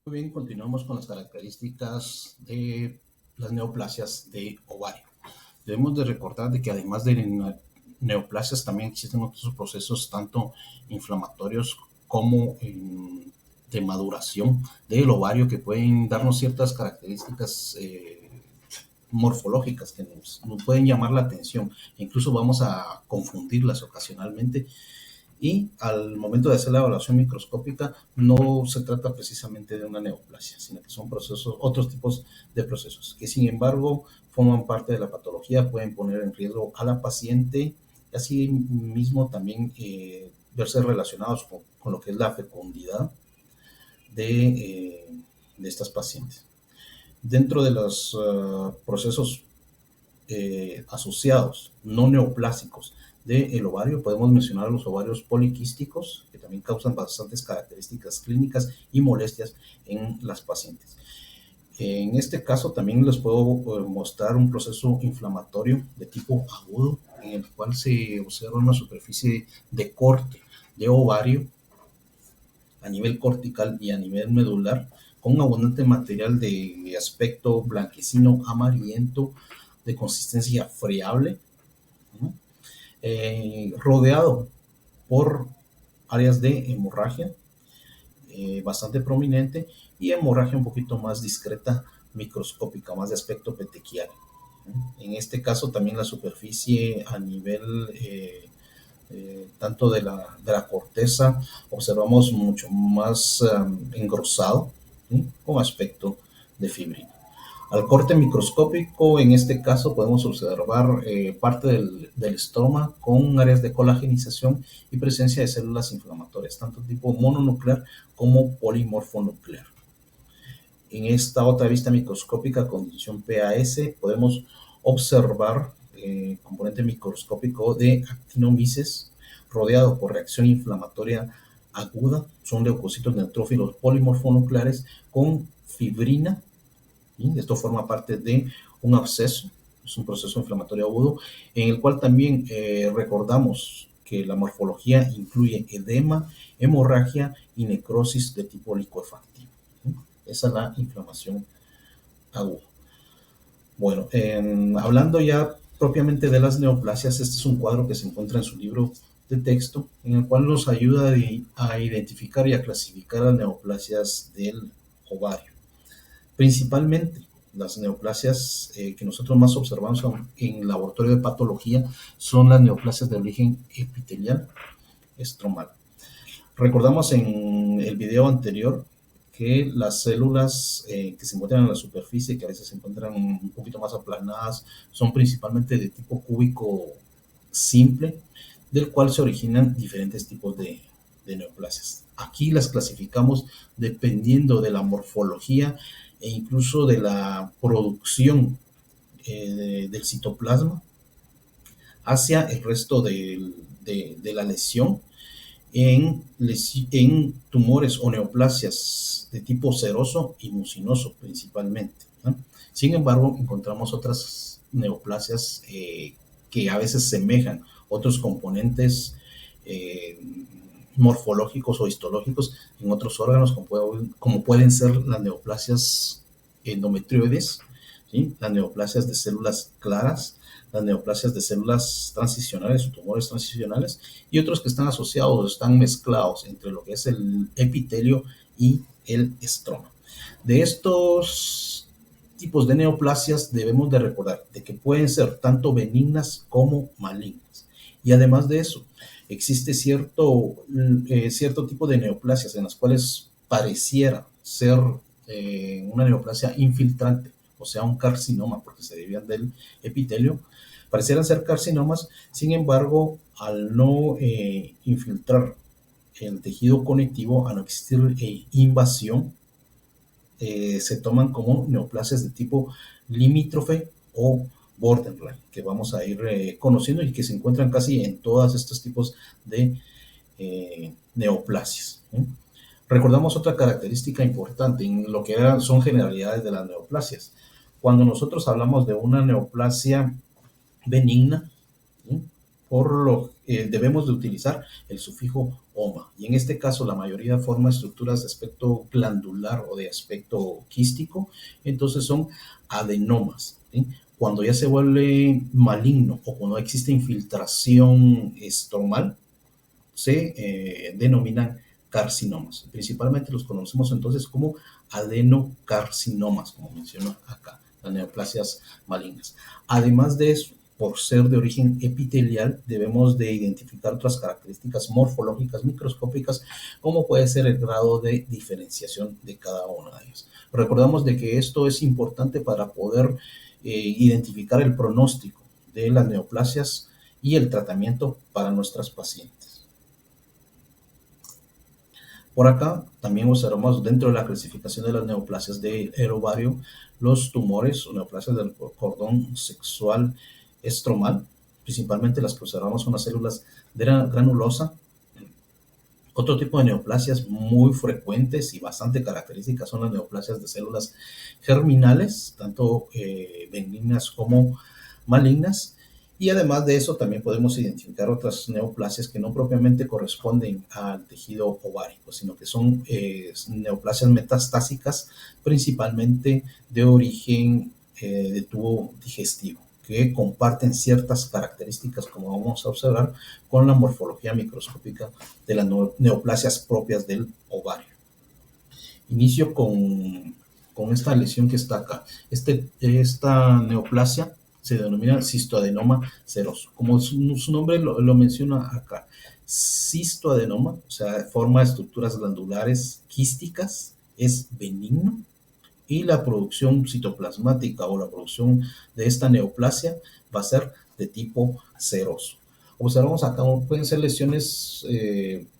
Muy bien, continuamos con las características de las neoplasias de ovario. Debemos de recordar de que además de neoplasias también existen otros procesos tanto inflamatorios como de maduración del ovario que pueden darnos ciertas características morfológicas que nos pueden llamar la atención. Incluso vamos a confundirlas ocasionalmente y al momento de hacer la evaluación microscópica no se trata precisamente de una neoplasia, sino que son procesos, otros tipos de procesos que sin embargo forman parte de la patología, pueden poner en riesgo a la paciente y así mismo también verse relacionados con lo que es la fecundidad de estas pacientes. Dentro de los procesos asociados no neoplásicos del ovario, podemos mencionar los ovarios poliquísticos, que también causan bastantes características clínicas y molestias en las pacientes. En este caso también les puedo mostrar un proceso inflamatorio de tipo agudo, en el cual se observa una superficie de corte de ovario a nivel cortical y a nivel medular, con un abundante material de aspecto blanquecino amarillento, de consistencia friable, ¿no? Rodeado por áreas de hemorragia bastante prominente y hemorragia un poquito más discreta, microscópica, más de aspecto petequial. En este caso también la superficie a nivel tanto de la corteza observamos mucho más engrosado, ¿sí? Con aspecto de fibrina. Al corte microscópico, en este caso, podemos observar parte del estroma con áreas de colagenización y presencia de células inflamatorias, tanto tipo mononuclear como polimorfonuclear. En esta otra vista microscópica con dimensión PAS, podemos observar componente microscópico de actinomyces rodeado por reacción inflamatoria aguda. Son leucocitos neutrófilos polimorfonucleares con fibrina. ¿Sí? Esto forma parte de un absceso, es un proceso inflamatorio agudo, en el cual también recordamos que la morfología incluye edema, hemorragia y necrosis de tipo licuefactivo. ¿Sí? Esa es la inflamación aguda. Bueno, hablando ya propiamente de las neoplasias, este es un cuadro que se encuentra en su libro de texto, en el cual nos ayuda a identificar y a clasificar las neoplasias del ovario. Principalmente las neoplasias que nosotros más observamos en laboratorio de patología son las neoplasias de origen epitelial estromal. Recordamos en el video anterior que las células que se encuentran en la superficie, que a veces se encuentran un poquito más aplanadas, son principalmente de tipo cúbico simple, del cual se originan diferentes tipos de neoplasias. Aquí las clasificamos dependiendo de la morfología e incluso de la producción del citoplasma hacia el resto de la lesión en tumores o neoplasias de tipo seroso y mucinoso principalmente, ¿no? Sin embargo, encontramos otras neoplasias que a veces semejan otros componentes morfológicos o histológicos en otros órganos, como pueden ser las neoplasias endometrioides, ¿sí? Las neoplasias de células claras, las neoplasias de células transicionales o tumores transicionales y otros que están asociados, están mezclados entre lo que es el epitelio y el estroma. De estos tipos de neoplasias debemos de recordar de que pueden ser tanto benignas como malignas. Y además de eso, existe cierto tipo de neoplasias en las cuales pareciera ser una neoplasia infiltrante, o sea, un carcinoma, porque se derivan del epitelio, parecieran ser carcinomas, sin embargo, al no infiltrar el tejido conectivo, al no existir invasión, se toman como neoplasias de tipo limítrofe o borderline, que vamos a ir conociendo y que se encuentran casi en todos estos tipos de neoplasias. Recordamos otra característica importante en lo que son generalidades de las neoplasias. Cuando nosotros hablamos de una neoplasia benigna, ¿sí? debemos de utilizar el sufijo oma. Y en este caso, la mayoría forma estructuras de aspecto glandular o de aspecto quístico, entonces son adenomas, ¿sí? Cuando ya se vuelve maligno o cuando existe infiltración estromal, se denominan carcinomas. Principalmente los conocemos entonces como adenocarcinomas, como menciono acá, las neoplasias malignas. Además de eso, por ser de origen epitelial, debemos de identificar otras características morfológicas microscópicas, como puede ser el grado de diferenciación de cada una de ellas. Recordamos de que esto es importante para poder identificar el pronóstico de las neoplasias y el tratamiento para nuestras pacientes. Por acá también observamos dentro de la clasificación de las neoplasias del ovario los tumores o neoplasias del cordón sexual estromal, principalmente las que observamos son las células de la granulosa. Otro tipo de neoplasias muy frecuentes y bastante características son las neoplasias de células germinales, tanto benignas como malignas. Y además de eso, también podemos identificar otras neoplasias que no propiamente corresponden al tejido ovárico, sino que son neoplasias metastásicas, principalmente de origen de tubo digestivo, que comparten ciertas características, como vamos a observar, con la morfología microscópica de las neoplasias propias del ovario. Inicio con esta lesión que está acá. Esta neoplasia se denomina cistoadenoma seroso. Como su nombre lo menciona acá, cistoadenoma, o sea, forma estructuras glandulares quísticas, es benigno, y la producción citoplasmática o la producción de esta neoplasia va a ser de tipo seroso. Observamos acá, pueden ser lesiones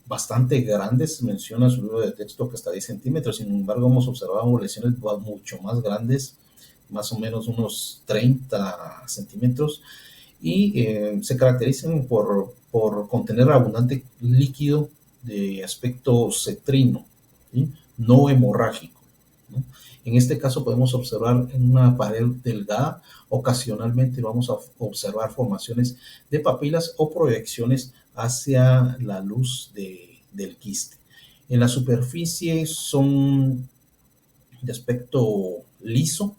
bastante grandes, menciona su libro de texto que hasta 10 centímetros, sin embargo hemos observado lesiones mucho más grandes, más o menos unos 30 centímetros, y se caracterizan por contener abundante líquido de aspecto cetrino, ¿sí? No hemorrágico, ¿no? En este caso podemos observar en una pared delgada, ocasionalmente vamos a observar formaciones de papilas o proyecciones hacia la luz del quiste. En la superficie son de aspecto liso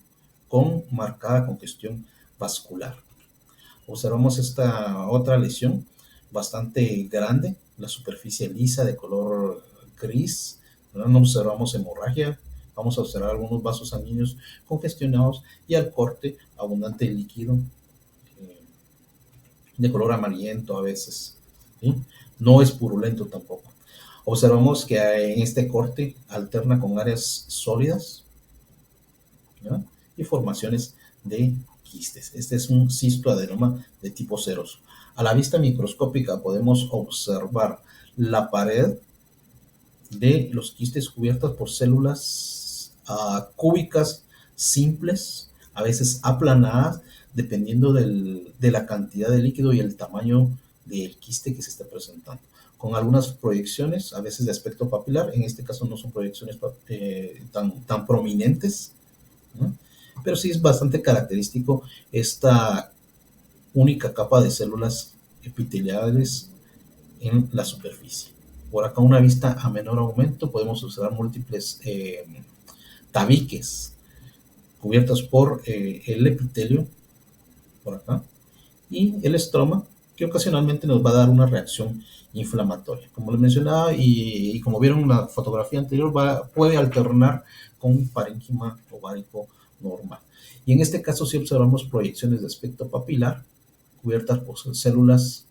con marcada congestión vascular. Observamos esta otra lesión bastante grande, la superficie lisa de color gris, no observamos hemorragia, vamos a observar algunos vasos sanguíneos congestionados y al corte abundante líquido de color amarillento a veces, ¿sí? No es purulento tampoco. Observamos que en este corte alterna con áreas sólidas, ¿ya? Y formaciones de quistes. Este es un cistoadenoma de tipo seroso. A la vista microscópica podemos observar la pared de los quistes cubiertas por células cúbicas simples, a veces aplanadas, dependiendo de la cantidad de líquido y el tamaño del quiste que se esté presentando, con algunas proyecciones, a veces de aspecto papilar. En este caso no son proyecciones tan prominentes, ¿no? Pero sí es bastante característico esta única capa de células epiteliales en la superficie. Por acá, una vista a menor aumento, podemos observar múltiples tabiques cubiertos por el epitelio, por acá, y el estroma, que ocasionalmente nos va a dar una reacción inflamatoria. Como les mencionaba y como vieron en la fotografía anterior, puede alternar con un parénquima ovárico normal. Y en este caso sí observamos proyecciones de aspecto papilar cubiertas por células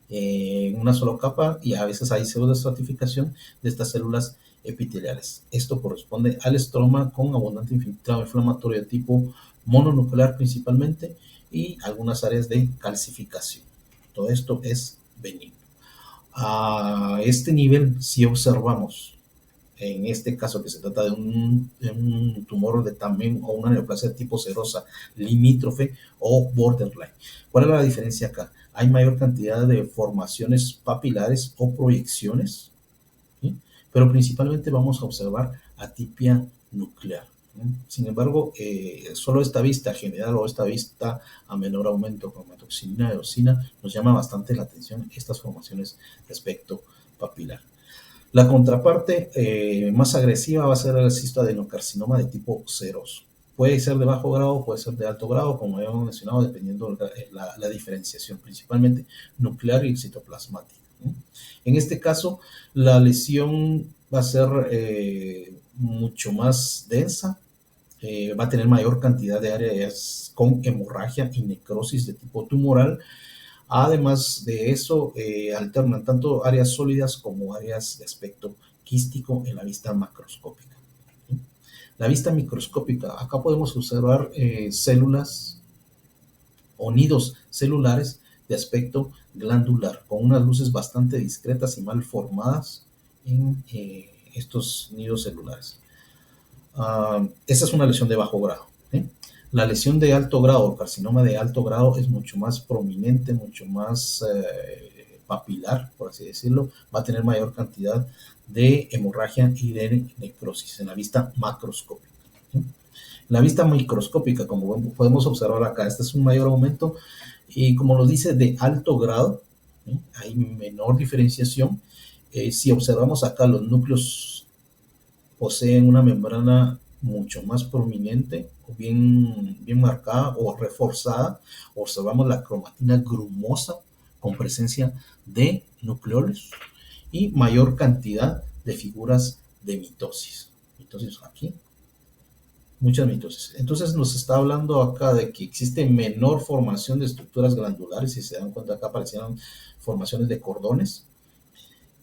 en una sola capa, y a veces hay pseudoestratificación de estas células epiteliales. Esto corresponde al estroma con abundante infiltrado inflamatorio de tipo mononuclear principalmente y algunas áreas de calcificación. Todo esto es benigno. A este nivel, si observamos, en este caso que se trata de un tumor de también o una neoplasia de tipo serosa, limítrofe o borderline. ¿Cuál es la diferencia acá? Hay mayor cantidad de formaciones papilares o proyecciones, ¿sí? Pero principalmente vamos a observar atipia nuclear. Sin embargo, solo esta vista general o esta vista a menor aumento con metoxina y eosina nos llama bastante la atención estas formaciones de aspecto papilar. La contraparte más agresiva va a ser el cistoadenocarcinoma de tipo seroso. Puede ser de bajo grado, puede ser de alto grado, como habíamos mencionado, dependiendo de la diferenciación, principalmente nuclear y citoplasmática. En este caso, la lesión va a ser mucho más densa, va a tener mayor cantidad de áreas con hemorragia y necrosis de tipo tumoral. Además de eso, alternan tanto áreas sólidas como áreas de aspecto quístico en la vista macroscópica. La vista microscópica, acá podemos observar células o nidos celulares de aspecto glandular, con unas luces bastante discretas y mal formadas en estos nidos celulares. Esa es una lesión de bajo grado. La lesión de alto grado, el carcinoma de alto grado, es mucho más prominente, mucho más papilar, por así decirlo. Va a tener mayor cantidad de hemorragia y de necrosis en la vista macroscópica. La vista microscópica, como podemos observar acá, este es un mayor aumento y como nos dice de alto grado, hay menor diferenciación. Si observamos acá, los núcleos poseen una membrana mucho más prominente o bien marcada o reforzada. Observamos la cromatina grumosa con presencia de nucleoles y mayor cantidad de figuras de mitosis. Mitosis aquí, muchas mitosis. Entonces nos está hablando acá de que existe menor formación de estructuras glandulares. Si se dan cuenta, acá aparecieron formaciones de cordones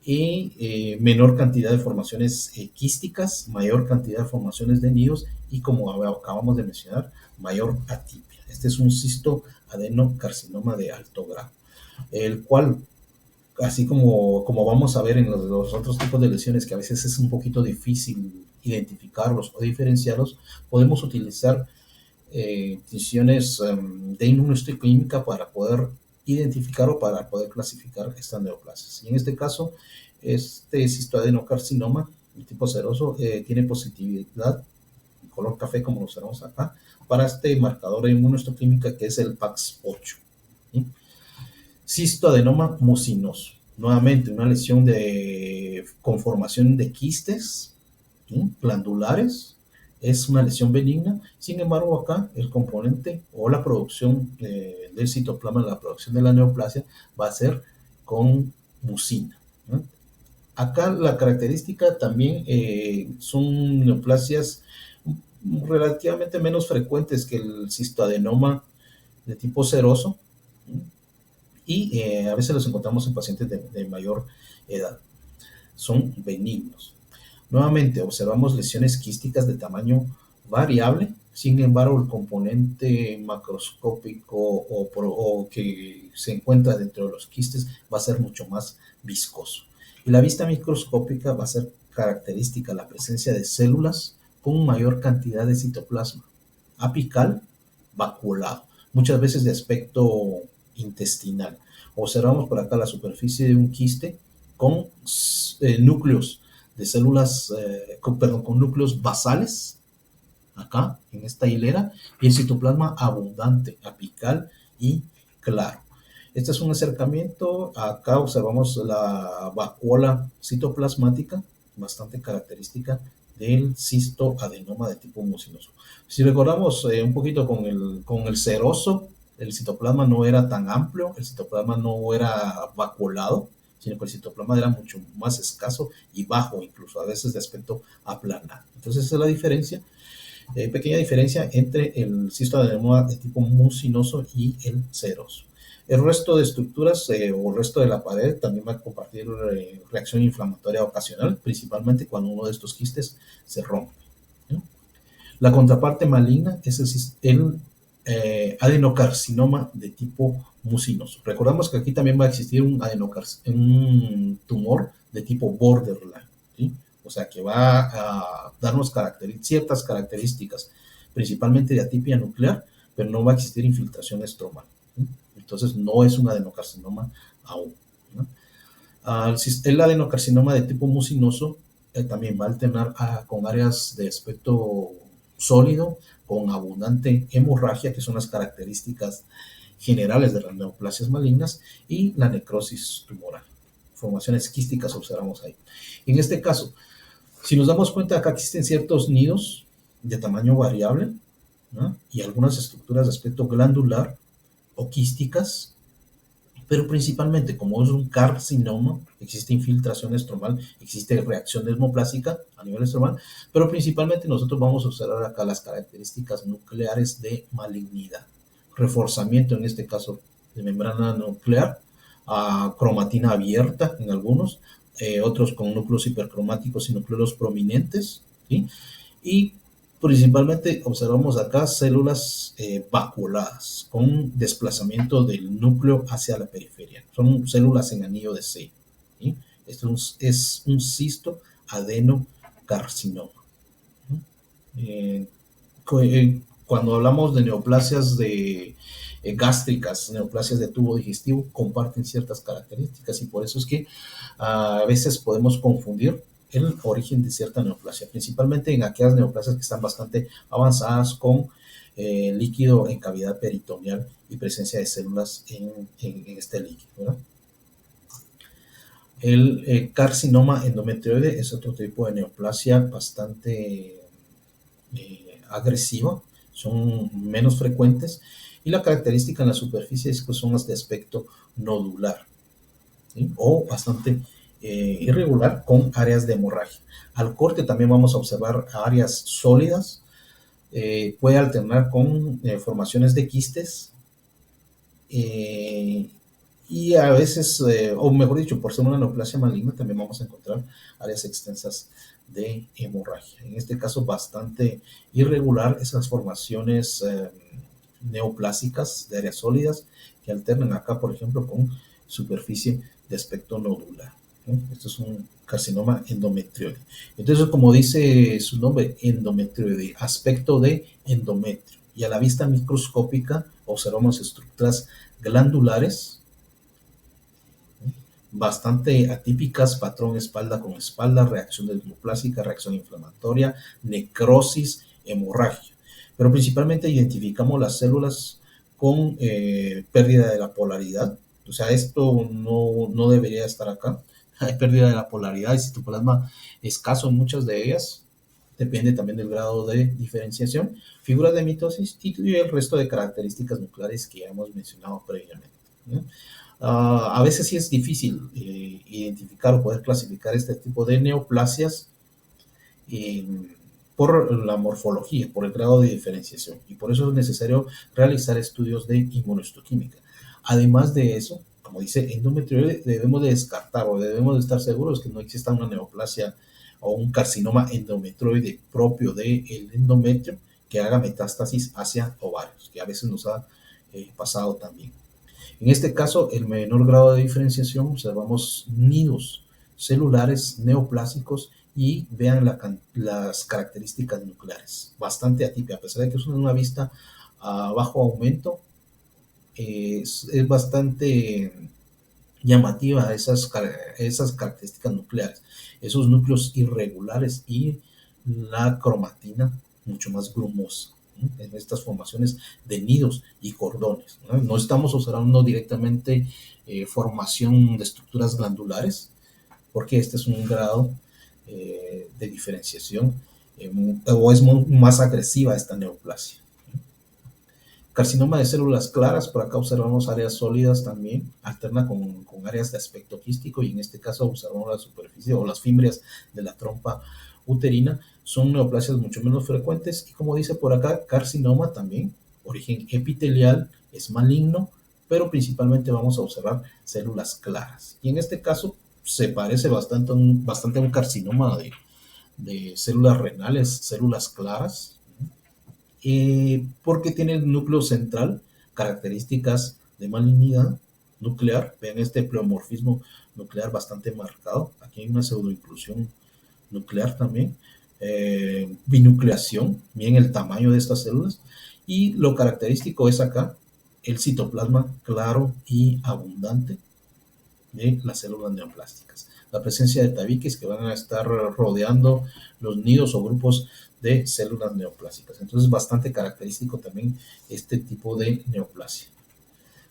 y menor cantidad de formaciones quísticas, mayor cantidad de formaciones de nidos y, como acabamos de mencionar, mayor atipia. Este es un cistoadenocarcinoma de alto grado, el cual, así como vamos a ver en los otros tipos de lesiones, que a veces es un poquito difícil identificarlos o diferenciarlos, podemos utilizar tinciones de inmunohistoquímica para poder identificar o para poder clasificar estas neoplasias. Y en este caso, este cistoadenocarcinoma de tipo seroso tiene positividad en color café, como lo observamos acá, para este marcador de inmunohistoquímica que es el PAX8. ¿Sí? Cistoadenoma mucinoso, nuevamente una lesión de conformación de quistes, ¿sí?, glandulares. Es una lesión benigna. Sin embargo, acá el componente o la producción del citoplasma, la producción de la neoplasia, va a ser con mucina, ¿no? Acá la característica también son neoplasias relativamente menos frecuentes que el cistoadenoma de tipo seroso, ¿sí?, y a veces los encontramos en pacientes de mayor edad. Son benignos. Nuevamente, observamos lesiones quísticas de tamaño variable. Sin embargo, el componente macroscópico o que se encuentra dentro de los quistes va a ser mucho más viscoso. Y la vista microscópica va a ser característica la presencia de células con mayor cantidad de citoplasma apical vacuolado, muchas veces de aspecto intestinal. Observamos por acá la superficie de un quiste con núcleos de células, con núcleos basales, acá en esta hilera, y el citoplasma abundante, apical y claro. Este es un acercamiento. Acá observamos la vacuola citoplasmática, bastante característica del cistoadenoma de tipo mucinoso. Si recordamos un poquito con el seroso, el citoplasma no era tan amplio, el citoplasma no era vacuolado, sino que el citoplasma era mucho más escaso y bajo, incluso a veces de aspecto aplanado. Entonces esa es la diferencia, pequeña diferencia entre el cistoadenoma de tipo mucinoso y el seroso. El resto de estructuras o el resto de la pared también va a compartir reacción inflamatoria ocasional, principalmente cuando uno de estos quistes se rompe, ¿no? La contraparte maligna es el adenocarcinoma de tipo mucinoso. Recordamos que aquí también va a existir un tumor de tipo borderline, ¿sí? O sea, que va a darnos ciertas características, principalmente de atipia nuclear, pero no va a existir infiltración estromal, ¿sí? Entonces no es un adenocarcinoma aún, ¿no? El adenocarcinoma de tipo mucinoso también va a alternar con áreas de aspecto sólido con abundante hemorragia, que son las características generales de las neoplasias malignas, y la necrosis tumoral. Formaciones quísticas observamos ahí. En este caso, si nos damos cuenta, acá existen ciertos nidos de tamaño variable, ¿no? Y algunas estructuras de aspecto glandular o quísticas, pero principalmente como es un carcinoma, existe infiltración estromal, existe reacción desmoplásica a nivel estromal, pero principalmente nosotros vamos a observar acá las características nucleares de malignidad. Reforzamiento, en este caso, de membrana nuclear, cromatina abierta en algunos, otros con núcleos hipercromáticos y núcleos prominentes, ¿sí? Y principalmente observamos acá células vaculadas con desplazamiento del núcleo hacia la periferia. Son células en anillo de sello, ¿sí? Esto es un cisto adenocarcinoma. Eh, Cuando hablamos de neoplasias gástricas, neoplasias de tubo digestivo, comparten ciertas características y por eso es que a veces podemos confundir el origen de cierta neoplasia, principalmente en aquellas neoplasias que están bastante avanzadas con líquido en cavidad peritoneal y presencia de células en este líquido, ¿verdad? El carcinoma endometrioide es otro tipo de neoplasia bastante agresiva, son menos frecuentes y la característica en la superficie es que son las de aspecto nodular, ¿sí? O bastante irregular con áreas de hemorragia. Al corte también vamos a observar áreas sólidas, puede alternar con formaciones de quistes y a veces, o mejor dicho, por ser una neoplasia maligna, también vamos a encontrar áreas extensas de hemorragia. En este caso, bastante irregular esas formaciones neoplásicas de áreas sólidas que alternan acá, por ejemplo, con superficie de aspecto nodular, ¿no? Esto es un carcinoma endometrioide. Entonces, como dice su nombre, endometrioide, aspecto de endometrio. Y a la vista microscópica observamos estructuras glandulares bastante atípicas, patrón espalda con espalda, reacción desmoplásica, reacción inflamatoria, necrosis, hemorragia. Pero principalmente identificamos las células con pérdida de la polaridad. O sea, esto no debería estar acá. Hay pérdida de la polaridad, el citoplasma escaso en muchas de ellas. Depende también del grado de diferenciación, figuras de mitosis y el resto de características nucleares que ya hemos mencionado previamente, ¿no? A veces sí es difícil identificar o poder clasificar este tipo de neoplasias eh, por la morfología, por el grado de diferenciación. Y por eso es necesario realizar estudios de inmunohistoquímica. Además de eso, como dice endometrioide, debemos de descartar o debemos de estar seguros que no exista una neoplasia o un carcinoma endometrioide propio del endometrio que haga metástasis hacia ovarios, que a veces nos ha pasado también. En este caso, el menor grado de diferenciación, observamos nidos celulares neoplásicos y vean las características nucleares, bastante atípica, a pesar de que es una vista a bajo aumento, es bastante llamativa esas características nucleares, esos núcleos irregulares y la cromatina mucho más grumosa en estas formaciones de nidos y cordones. No estamos observando directamente formación de estructuras glandulares, porque este es un grado de diferenciación o es más agresiva esta neoplasia. Carcinoma de células claras, por acá observamos áreas sólidas también, alterna con áreas de aspecto quístico y en este caso observamos la superficie o las fimbrias de la trompa uterina. Son neoplasias mucho menos frecuentes y como dice por acá, carcinoma también, origen epitelial, es maligno, pero principalmente vamos a observar células claras. Y en este caso se parece bastante a un carcinoma de células renales, células claras, porque tiene el núcleo central, características de malignidad nuclear. Vean este pleomorfismo nuclear bastante marcado. Aquí hay una pseudoinclusión nuclear también. Binucleación, bien el tamaño de estas células. Y lo característico es acá el citoplasma claro y abundante de las células neoplásticas. la presencia de tabiques que van a estar rodeando los nidos o grupos de células neoplásicas. Entonces es bastante característico también este tipo de neoplasia.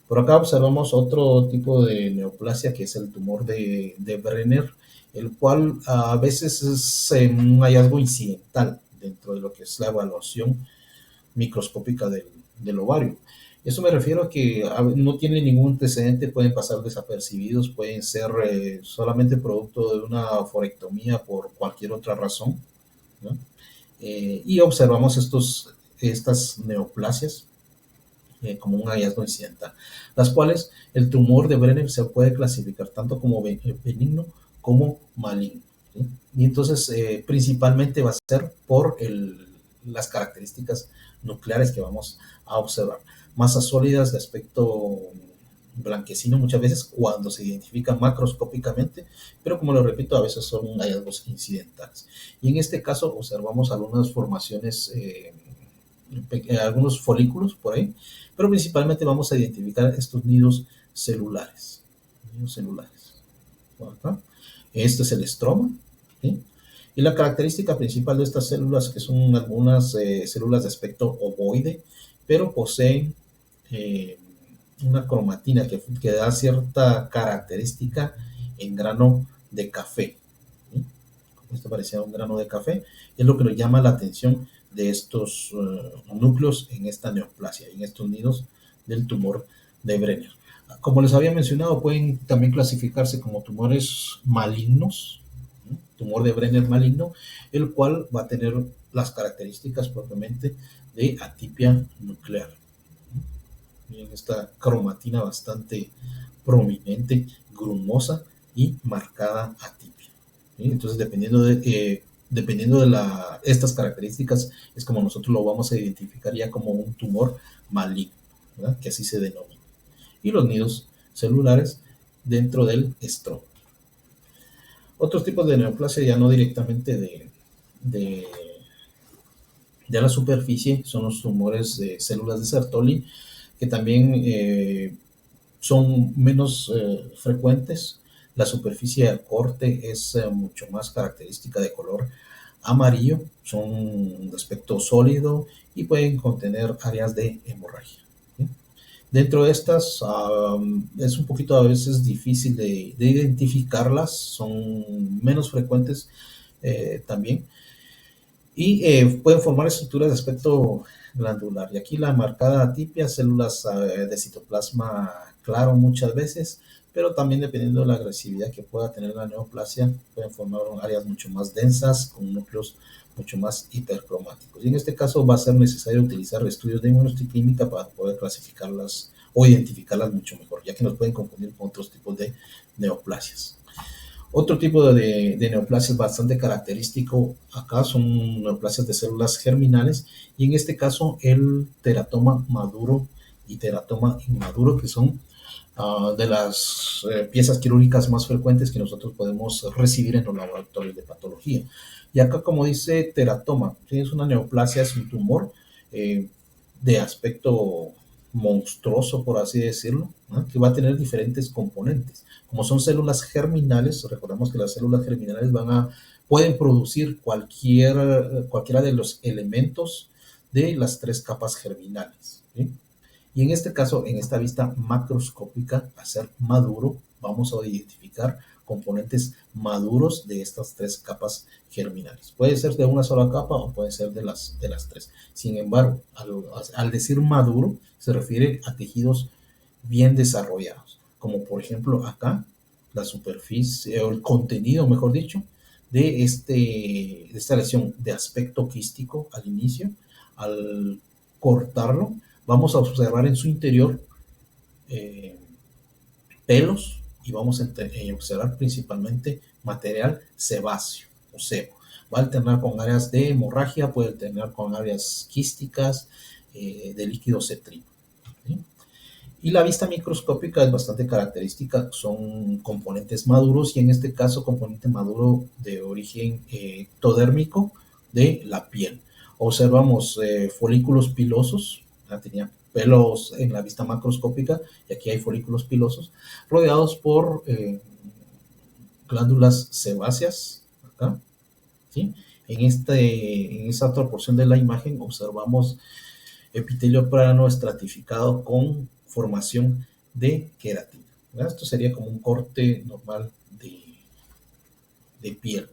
Por acá observamos otro tipo de neoplasia que es el tumor de Brenner, el cual a veces es un hallazgo incidental dentro de lo que es la evaluación microscópica del ovario. Eso me refiero a que no tiene ningún antecedente, pueden pasar desapercibidos, pueden ser solamente producto de una forectomía por cualquier otra razón, ¿no? Y observamos estas neoplasias como un hallazgo incidental, las cuales el tumor de Brenner se puede clasificar tanto como benigno como maligno, ¿sí? Y entonces principalmente va a ser por las características nucleares que vamos a observar. Masas sólidas de aspecto blanquecino muchas veces cuando se identifican macroscópicamente, pero como lo repito, a veces son hallazgos incidentales. Y en este caso observamos algunas formaciones, algunos folículos por ahí, pero principalmente vamos a identificar estos nidos celulares. Nidos celulares. Acá. Este es el estroma, ¿sí? Y la característica principal de estas células, que son algunas células de aspecto ovoide, pero poseen una cromatina que da cierta característica en grano de café, ¿sí? Esto parecía un grano de café, es lo que nos llama la atención de estos núcleos en esta neoplasia, en estos nidos del tumor de Brenner. Como les había mencionado, pueden también clasificarse como tumores malignos, ¿sí? Tumor de Brenner maligno, el cual va a tener las características propiamente de atipia nuclear. Miren esta cromatina bastante prominente, grumosa y marcada atipia, ¿sí? Entonces, dependiendo de estas características, es como nosotros lo vamos a identificar ya como un tumor maligno, ¿verdad? Que así se denomina. Y los nidos celulares dentro del estroma. Otros tipos de neoplasia, ya no directamente de, de la superficie, son los tumores de células de Sertoli, que también son menos frecuentes. La superficie de corte es mucho más característica de color amarillo, son de aspecto sólido y pueden contener áreas de hemorragia, ¿sí? Dentro de estas es un poquito a veces difícil de identificarlas, son menos frecuentes también, y pueden formar estructuras de aspecto glandular. Y aquí la marcada atipia, células de citoplasma claro muchas veces, pero también dependiendo de la agresividad que pueda tener la neoplasia, pueden formar áreas mucho más densas con núcleos mucho más hipercromáticos. Y en este caso va a ser necesario utilizar estudios de inmunohistoquímica para poder clasificarlas o identificarlas mucho mejor, ya que nos pueden confundir con otros tipos de neoplasias. Otro tipo de neoplasias bastante característico acá son neoplasias de células germinales, y en este caso el teratoma maduro y teratoma inmaduro, que son de las piezas quirúrgicas más frecuentes que nosotros podemos recibir en los laboratorios de patología. Y acá, como dice teratoma, es una neoplasia, es un tumor de aspecto monstruoso, por así decirlo, ¿no? Que va a tener diferentes componentes. Como son células germinales, recordamos que las células germinales pueden producir cualquiera de los elementos de las tres capas germinales, ¿sí? Y en este caso, en esta vista macroscópica, a ser maduro, vamos a identificar componentes maduros de estas tres capas germinales. Puede ser de una sola capa o puede ser de las tres. Sin embargo, al decir maduro, se refiere a tejidos bien desarrollados, como por ejemplo acá, la superficie, o el contenido, mejor dicho, de esta lesión de aspecto quístico al inicio. Al cortarlo, vamos a observar en su interior eh, pelos, y vamos a observar principalmente material sebáceo o sebo. Va a alternar con áreas de hemorragia, puede alternar con áreas quísticas de líquido cetrino, ¿sí? Y la vista microscópica es bastante característica, son componentes maduros, y en este caso componente maduro de origen ectodérmico de la piel. Observamos folículos pilosos, tenía pelos en la vista macroscópica, y aquí hay folículos pilosos rodeados por glándulas sebáceas, acá, ¿sí? En esta otra porción de la imagen observamos epitelio plano estratificado con formación de queratina, ¿verdad? Esto sería como un corte normal de piel.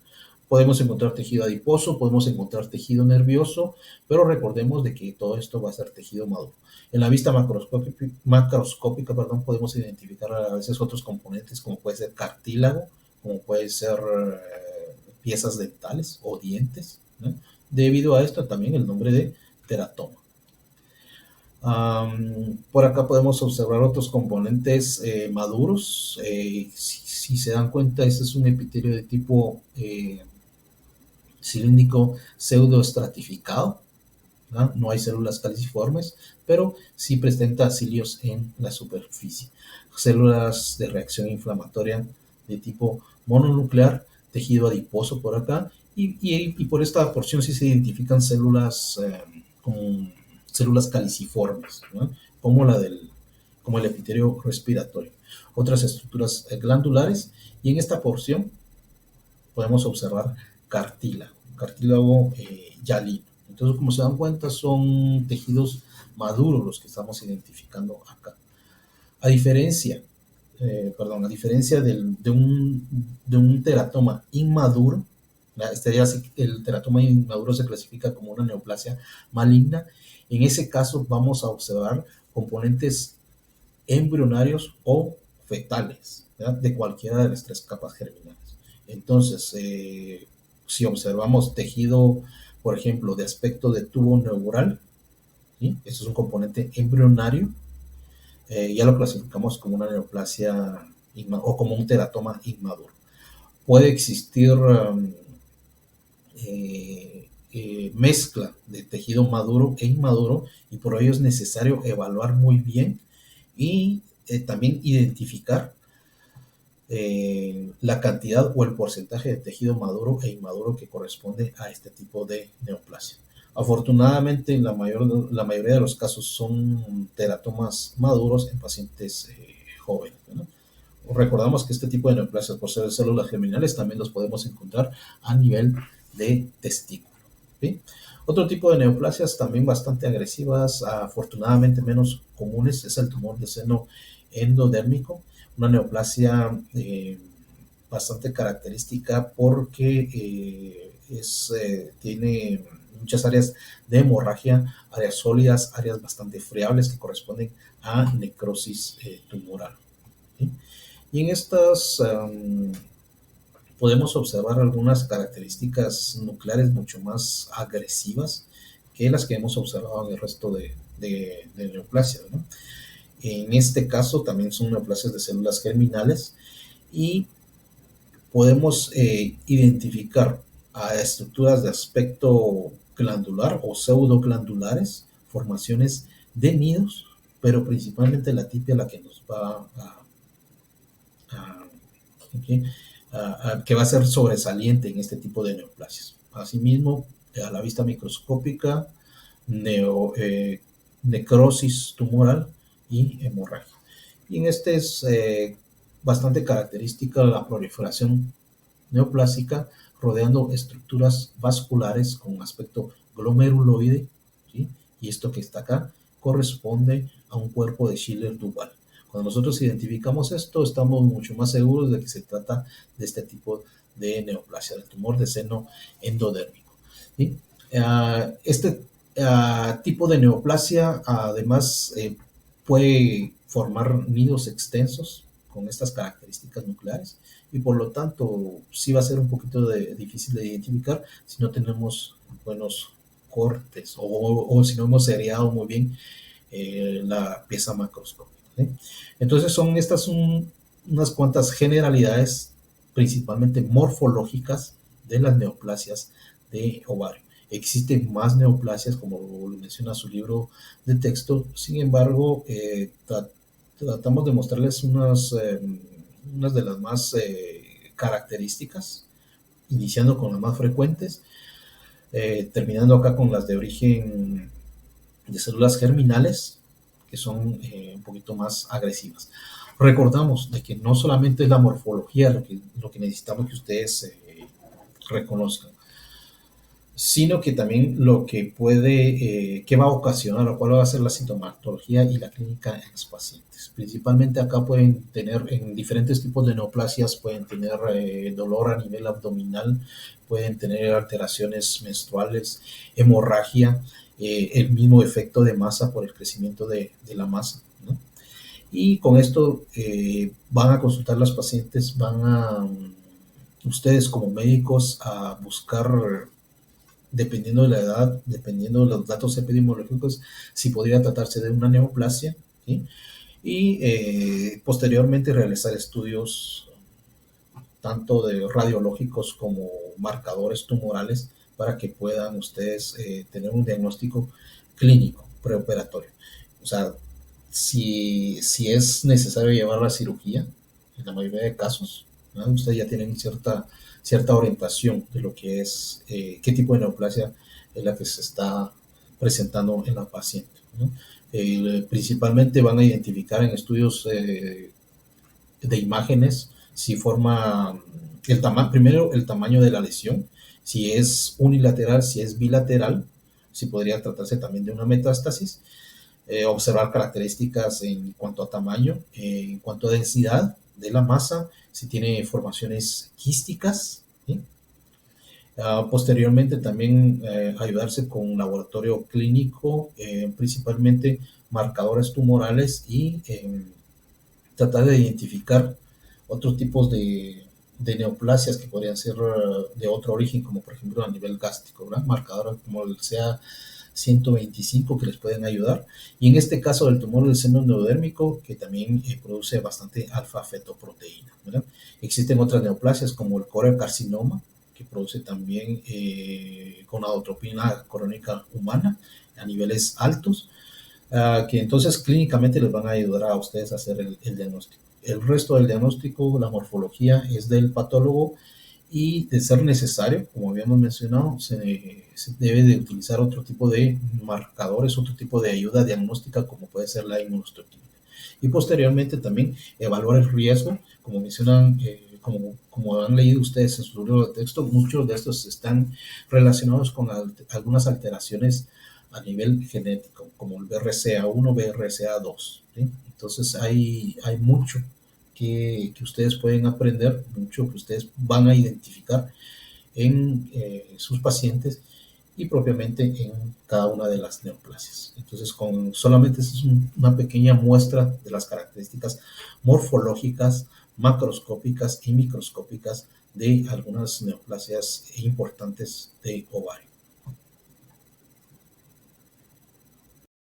Podemos encontrar tejido adiposo, podemos encontrar tejido nervioso, pero recordemos de que todo esto va a ser tejido maduro. En la vista macroscópica, perdón, podemos identificar a veces otros componentes como puede ser cartílago, como puede ser piezas dentales o dientes, ¿no? Debido a esto también el nombre de teratoma. Por acá podemos observar otros componentes maduros. Si se dan cuenta, este es un epitelio de tipo cilíndrico pseudoestratificado, ¿no? No hay células caliciformes, pero sí presenta cilios en la superficie. Células de reacción inflamatoria de tipo mononuclear, tejido adiposo por acá, y por esta porción sí se identifican células como células caliciformes, ¿no? como como el epitelio respiratorio. Otras estructuras glandulares, y en esta porción podemos observar cartílago hialino. Entonces, como se dan cuenta, son tejidos maduros los que estamos identificando acá. A diferencia, de un teratoma inmaduro, el teratoma inmaduro se clasifica como una neoplasia maligna. En ese caso vamos a observar componentes embrionarios o fetales, ¿verdad? De cualquiera de las tres capas germinales. Entonces, si observamos tejido, por ejemplo, de aspecto de tubo neural, ¿sí? Eso es un componente embrionario, ya lo clasificamos como una neoplasia o como un teratoma inmaduro. Puede existir mezcla de tejido maduro e inmaduro, y por ello es necesario evaluar muy bien y también identificar la cantidad o el porcentaje de tejido maduro e inmaduro que corresponde a este tipo de neoplasia. Afortunadamente, la mayoría de los casos son teratomas maduros en pacientes jóvenes, ¿no? Recordamos que este tipo de neoplasias por ser células germinales también los podemos encontrar a nivel de testículo, ¿sí? Otro tipo de neoplasias también bastante agresivas, afortunadamente menos comunes, es el tumor de seno endodérmico, una neoplasia bastante característica porque tiene muchas áreas de hemorragia, áreas sólidas, áreas bastante friables que corresponden a necrosis tumoral, ¿sí? Y en estas podemos observar algunas características nucleares mucho más agresivas que las que hemos observado en el resto de neoplasias, ¿no? En este caso también son neoplasias de células germinales, y podemos identificar a estructuras de aspecto glandular o pseudoglandulares, formaciones de nidos, pero principalmente la tipia la que nos va okay, que va a ser sobresaliente en este tipo de neoplasias. Asimismo, a la vista microscópica, necrosis tumoral y hemorragia. Y en este es bastante característica la proliferación neoplásica rodeando estructuras vasculares con aspecto glomeruloide, ¿sí? Y esto que está acá corresponde a un cuerpo de Schiller-Duval. Cuando nosotros identificamos esto, estamos mucho más seguros de que se trata de este tipo de neoplasia, del tumor de seno endodérmico, ¿sí? Este tipo de neoplasia además puede formar nidos extensos con estas características nucleares, y por lo tanto sí va a ser un poquito difícil de identificar si no tenemos buenos cortes o si no hemos seriado muy bien la pieza macroscópica, ¿sí? Entonces son unas cuantas generalidades principalmente morfológicas de las neoplasias de ovario. Existen más neoplasias, como lo menciona su libro de texto. Sin embargo, tratamos de mostrarles unas de las más características, iniciando con las más frecuentes, terminando acá con las de origen de células germinales, que son un poquito más agresivas. Recordamos de que no solamente es la morfología lo que necesitamos que ustedes reconozcan, sino que también lo que puede, qué va a ocasionar o cuál va a ser la sintomatología y la clínica en los pacientes. Principalmente acá pueden tener en diferentes tipos de neoplasias, pueden tener dolor a nivel abdominal, pueden tener alteraciones menstruales, hemorragia, el mismo efecto de masa por el crecimiento de la masa, ¿no? Y con esto van a consultar las pacientes, van a ustedes como médicos a buscar, dependiendo de la edad, dependiendo de los datos epidemiológicos, si podría tratarse de una neoplasia, ¿sí? Y posteriormente realizar estudios tanto de radiológicos como marcadores tumorales para que puedan ustedes tener un diagnóstico clínico preoperatorio. O sea, si es necesario llevar la cirugía, en la mayoría de casos, ¿no? Ustedes ya tienen cierta orientación de lo que es, qué tipo de neoplasia es la que se está presentando en la paciente, ¿no? Principalmente van a identificar en estudios de imágenes si forma primero el tamaño de la lesión, si es unilateral, si es bilateral, si podría tratarse también de una metástasis, observar características en cuanto a tamaño, en cuanto a densidad de la masa, si tiene formaciones quísticas, ¿sí? Posteriormente también ayudarse con un laboratorio clínico, principalmente marcadores tumorales y tratar de identificar otros tipos de neoplasias que podrían ser de otro origen, como por ejemplo a nivel gástrico, ¿verdad? Marcadores como el CA 125 que les pueden ayudar. Y en este caso del tumor del seno neodérmico, que también produce bastante alfa-fetoproteína, ¿verdad? Existen otras neoplasias como el coriocarcinoma, que produce también gonadotropina crónica humana a niveles altos, que entonces clínicamente les van a ayudar a ustedes a hacer el diagnóstico. El resto del diagnóstico, la morfología, es del patólogo y de ser necesario, como habíamos mencionado, se debe de utilizar otro tipo de marcadores, otro tipo de ayuda diagnóstica como puede ser la inmunohistoquímica. Y posteriormente también evaluar el riesgo, como mencionan, como han leído ustedes en su libro de texto, muchos de estos están relacionados con algunas alteraciones a nivel genético, como el BRCA1, BRCA2, ¿sí? Entonces hay mucho que ustedes pueden aprender, mucho que ustedes van a identificar en sus pacientes y propiamente en cada una de las neoplasias. Entonces, solamente es una pequeña muestra de las características morfológicas, macroscópicas y microscópicas de algunas neoplasias importantes de ovario.